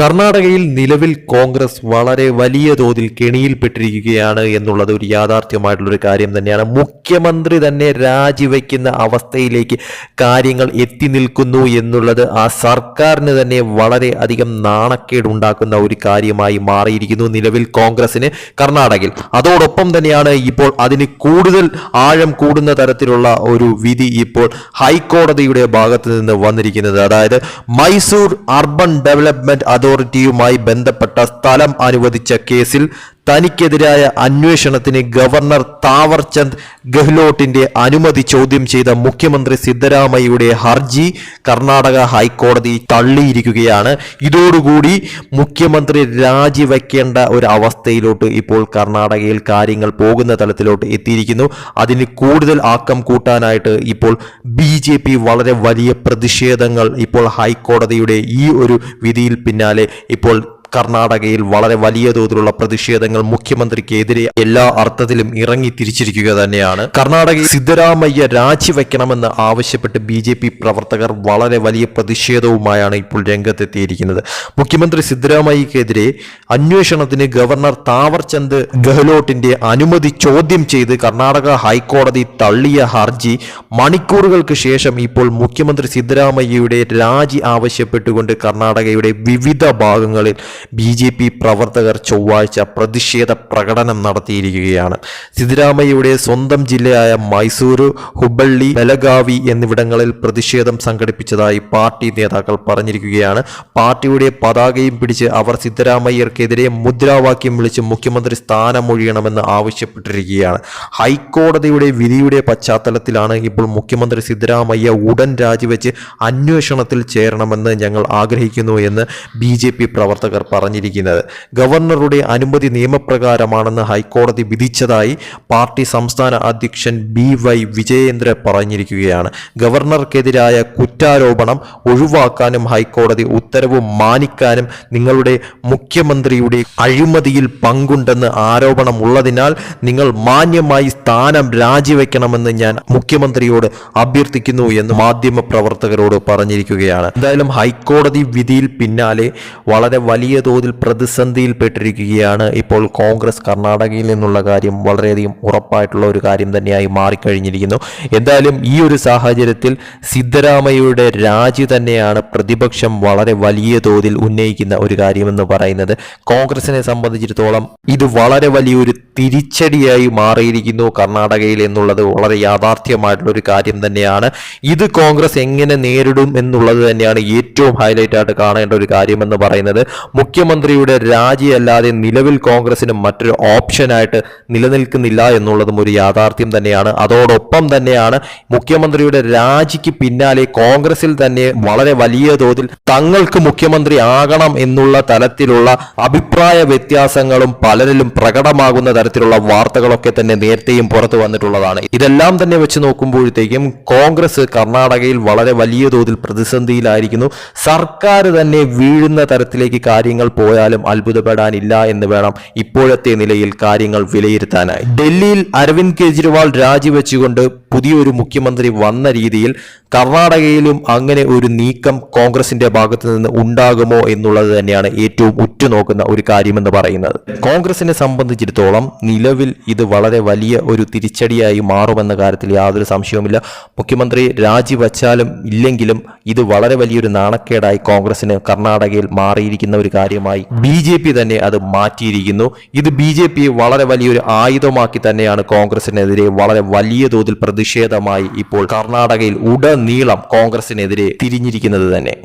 കർണാടകയിൽ നിലവിൽ കോൺഗ്രസ് വളരെ വലിയ തോതിൽ കെണിയിൽപ്പെട്ടിരിക്കുകയാണ് എന്നുള്ളത് ഒരു യാഥാർത്ഥ്യമായിട്ടുള്ളൊരു കാര്യം തന്നെയാണ്. മുഖ്യമന്ത്രി തന്നെ രാജിവെക്കുന്ന അവസ്ഥയിലേക്ക് കാര്യങ്ങൾ എത്തി നിൽക്കുന്നു എന്നുള്ളത് ആ സർക്കാരിന് തന്നെ വളരെ അധികം നാണക്കേടുണ്ടാക്കുന്ന ഒരു കാര്യമായി മാറിയിരിക്കുന്നു നിലവിൽ കോൺഗ്രസിന് കർണാടകയിൽ. അതോടൊപ്പം തന്നെയാണ് ഇപ്പോൾ അതിന് കൂടുതൽ ആഴം കൂടുന്ന തരത്തിലുള്ള ഒരു വിധി ഇപ്പോൾ ഹൈക്കോടതിയുടെ ഭാഗത്ത് നിന്ന് വന്നിരിക്കുന്നത്. അതായത് മൈസൂർ അർബൻ ഡെവലപ്മെന്റ് അതോറിറ്റിയുമായി ബന്ധപ്പെട്ട സ്ഥലം അനുവദിച്ച കേസിൽ തനിക്കെതിരായ അന്വേഷണത്തിന് ഗവർണർ താവർചന്ദ് ഗെഹ്ലോട്ടിന്റെ അനുമതി ചോദ്യം ചെയ്ത മുഖ്യമന്ത്രി സിദ്ധരാമയ്യയുടെ ഹർജി കർണാടക ഹൈക്കോടതി തള്ളിയിരിക്കുകയാണ്. ഇതോടുകൂടി മുഖ്യമന്ത്രി രാജിവെക്കേണ്ട ഒരു അവസ്ഥയിലോട്ട് ഇപ്പോൾ കർണാടകയിൽ കാര്യങ്ങൾ പോകുന്ന തലത്തിലോട്ട് എത്തിയിരിക്കുന്നു. അതിന് കൂടുതൽ ആക്കം കൂട്ടാനായിട്ട് ഇപ്പോൾ BJP വളരെ വലിയ പ്രതിഷേധങ്ങൾ ഇപ്പോൾ ഹൈക്കോടതിയുടെ ഈ ഒരു വിധിയിൽ പിന്നാലെ ഇപ്പോൾ കർണാടകയിൽ വളരെ വലിയ തോതിലുള്ള പ്രതിഷേധങ്ങൾ മുഖ്യമന്ത്രിക്കെതിരെ എല്ലാ അർത്ഥത്തിലും ഇറങ്ങി തിരിച്ചിരിക്കുക തന്നെയാണ്. കർണാടകയിൽ സിദ്ധരാമയ്യ രാജിവെക്കണമെന്ന് ആവശ്യപ്പെട്ട് BJP പ്രവർത്തകർ വളരെ വലിയ പ്രതിഷേധവുമായാണ് ഇപ്പോൾ രംഗത്തെത്തിയിരിക്കുന്നത്. മുഖ്യമന്ത്രി സിദ്ധരാമയ്യക്കെതിരെ അന്വേഷണത്തിന് ഗവർണർ താവർചന്ദ് ഗെഹ്ലോട്ടിന്റെ അനുമതി ചോദ്യം ചെയ്ത് കർണാടക ഹൈക്കോടതി തള്ളിയ ഹർജി മണിക്കൂറുകൾക്ക് ശേഷം ഇപ്പോൾ മുഖ്യമന്ത്രി സിദ്ധരാമയ്യയുടെ രാജി ആവശ്യപ്പെട്ടുകൊണ്ട് കർണാടകയുടെ വിവിധ ഭാഗങ്ങളിൽ BJP പ്രവർത്തകർ ചൊവ്വാഴ്ച പ്രതിഷേധ പ്രകടനം നടത്തിയിരിക്കുകയാണ്. സിദ്ധരാമയ്യയുടെ സ്വന്തം ജില്ലയായ മൈസൂരു, ഹുബള്ളി, ബെലഗാവി എന്നിവിടങ്ങളിൽ പ്രതിഷേധം സംഘടിപ്പിച്ചതായി പാർട്ടി നേതാക്കൾ പറഞ്ഞിരിക്കുകയാണ്. പാർട്ടിയുടെ പതാകയും പിടിച്ച് അവർ സിദ്ധരാമയ്യർക്കെതിരെ മുദ്രാവാക്യം വിളിച്ച് മുഖ്യമന്ത്രി സ്ഥാനമൊഴിയണമെന്ന് ആവശ്യപ്പെട്ടിരിക്കുകയാണ്. ഹൈക്കോടതിയുടെ വിധിയുടെ പശ്ചാത്തലത്തിലാണ് ഇപ്പോൾ മുഖ്യമന്ത്രി സിദ്ധരാമയ്യ ഉടൻ രാജിവെച്ച് അന്വേഷണത്തിൽ ചേരണമെന്ന് ഞങ്ങൾ ആഗ്രഹിക്കുന്നു എന്ന് BJP പ്രവർത്തകർ പറഞ്ഞിരിക്കുന്നത്. ഗവർണറുടെ അനുമതി നിയമപ്രകാരമാണെന്ന് ഹൈക്കോടതി വിധിച്ചതായി പാർട്ടി സംസ്ഥാന അധ്യക്ഷൻ BY വിജയേന്ദ്ര പറഞ്ഞിരിക്കുകയാണ്. ഗവർണർക്കെതിരായ കുറ്റാരോപണം ഒഴിവാക്കാനും ഹൈക്കോടതി ഉത്തരവ് മാനിക്കാനും നിങ്ങളുടെ മുഖ്യമന്ത്രിയുടെ അഴിമതിയിൽ പങ്കുണ്ടെന്ന് ആരോപണമുള്ളതിനാൽ നിങ്ങൾ മാന്യമായി സ്ഥാനം രാജിവെക്കണമെന്ന് ഞാൻ മുഖ്യമന്ത്രിയോട് അഭ്യർത്ഥിക്കുന്നു എന്ന് മാധ്യമ പ്രവർത്തകരോട് പറഞ്ഞിരിക്കുകയാണ്. എന്തായാലും ഹൈക്കോടതി വിധിയിൽ പിന്നാലെ വളരെ വലിയ തോതിൽ പ്രതിസന്ധിയിൽപ്പെട്ടിരിക്കുകയാണ് ഇപ്പോൾ കോൺഗ്രസ് കർണാടകയിൽ നിന്നുള്ള കാര്യം വളരെയധികം ഉറപ്പായിട്ടുള്ള ഒരു കാര്യം തന്നെയായി മാറിക്കഴിഞ്ഞിരിക്കുന്നു. എന്തായാലും ഈ ഒരു സാഹചര്യത്തിൽ സിദ്ധരാമയ്യയുടെ രാജി തന്നെയാണ് പ്രതിപക്ഷം വളരെ വലിയ തോതിൽ ഉന്നയിക്കുന്ന ഒരു കാര്യമെന്ന് പറയുന്നത്. കോൺഗ്രസിനെ സംബന്ധിച്ചിടത്തോളം ഇത് വളരെ വലിയൊരു തിരിച്ചടിയായി മാറിയിരിക്കുന്നു കർണാടകയിൽ എന്നുള്ളത് വളരെ യാഥാർത്ഥ്യമായിട്ടുള്ള ഒരു കാര്യം തന്നെയാണ്. ഇത് കോൺഗ്രസ് എങ്ങനെ നേരിടും എന്നുള്ളത് തന്നെയാണ് ഏറ്റവും ഹൈലൈറ്റ് ആയിട്ട് കാണേണ്ട ഒരു കാര്യമെന്ന് പറയുന്നത്. മുഖ്യമന്ത്രിയുടെ രാജിയല്ലാതെ നിലവിൽ കോൺഗ്രസിന് മറ്റൊരു ഓപ്ഷനായിട്ട് നിലനിൽക്കുന്നില്ല എന്നുള്ളതും ഒരു യാഥാർത്ഥ്യം തന്നെയാണ്. അതോടൊപ്പം തന്നെയാണ് മുഖ്യമന്ത്രിയുടെ രാജിക്ക് പിന്നാലെ കോൺഗ്രസിൽ തന്നെ വളരെ വലിയ തോതിൽ തങ്ങൾക്ക് മുഖ്യമന്ത്രി ആകണം എന്നുള്ള തലത്തിലുള്ള അഭിപ്രായ വ്യത്യാസങ്ങളും പലരിലും പ്രകടമാകുന്ന തരത്തിലുള്ള വാർത്തകളൊക്കെ തന്നെ നേരത്തെയും പുറത്തു വന്നിട്ടുള്ളതാണ്. ഇതെല്ലാം തന്നെ വെച്ച് നോക്കുമ്പോഴത്തേക്കും കോൺഗ്രസ് കർണാടകയിൽ വളരെ വലിയ തോതിൽ പ്രതിസന്ധിയിലായിരിക്കുന്നു. സർക്കാർ തന്നെ വീഴുന്ന തരത്തിലേക്ക് കാര്യങ്ങൾ പോയാലും അത്ഭുതപ്പെടാനില്ല എന്ന് വേണം ഇപ്പോഴത്തെ നിലയിൽ കാര്യങ്ങൾ വിലയിരുത്താനായി. ഡൽഹിയിൽ അരവിന്ദ് കെജ്രിവാൾ രാജിവെച്ചുകൊണ്ട് പുതിയൊരു മുഖ്യമന്ത്രി വന്ന രീതിയിൽ കർണാടകയിലും അങ്ങനെ ഒരു നീക്കം കോൺഗ്രസിന്റെ ഭാഗത്ത് നിന്ന് ഉണ്ടാകുമോ എന്നുള്ളത് തന്നെയാണ് ഏറ്റവും ഉറ്റുനോക്കുന്ന ഒരു കാര്യമെന്ന് പറയുന്നത്. കോൺഗ്രസിനെ സംബന്ധിച്ചിടത്തോളം നിലവിൽ ഇത് വളരെ വലിയ ഒരു തിരിച്ചടിയായി മാറുമെന്ന കാര്യത്തിൽ യാതൊരു സംശയവുമില്ല. മുഖ്യമന്ത്രി രാജിവെച്ചാലും ഇല്ലെങ്കിലും ഇത് വളരെ വലിയൊരു നാണക്കേടായി കോൺഗ്രസിന് കർണാടകയിൽ മാറിയിരിക്കുന്ന ഒരു കാര്യമായി BJP തന്നെ അത് മാറ്റിയിരിക്കുന്നു. ഇത് BJP വളരെ വലിയൊരു ആയുധമാക്കി തന്നെയാണ് കോൺഗ്രസിനെതിരെ വളരെ വലിയ തോതിൽ പ്രതിഷേധമായി ഇപ്പോൾ കർണാടകയിൽ ഉടനീളം കോൺഗ്രസിനെതിരെ തിരിഞ്ഞിരിക്കുന്നത് തന്നെ.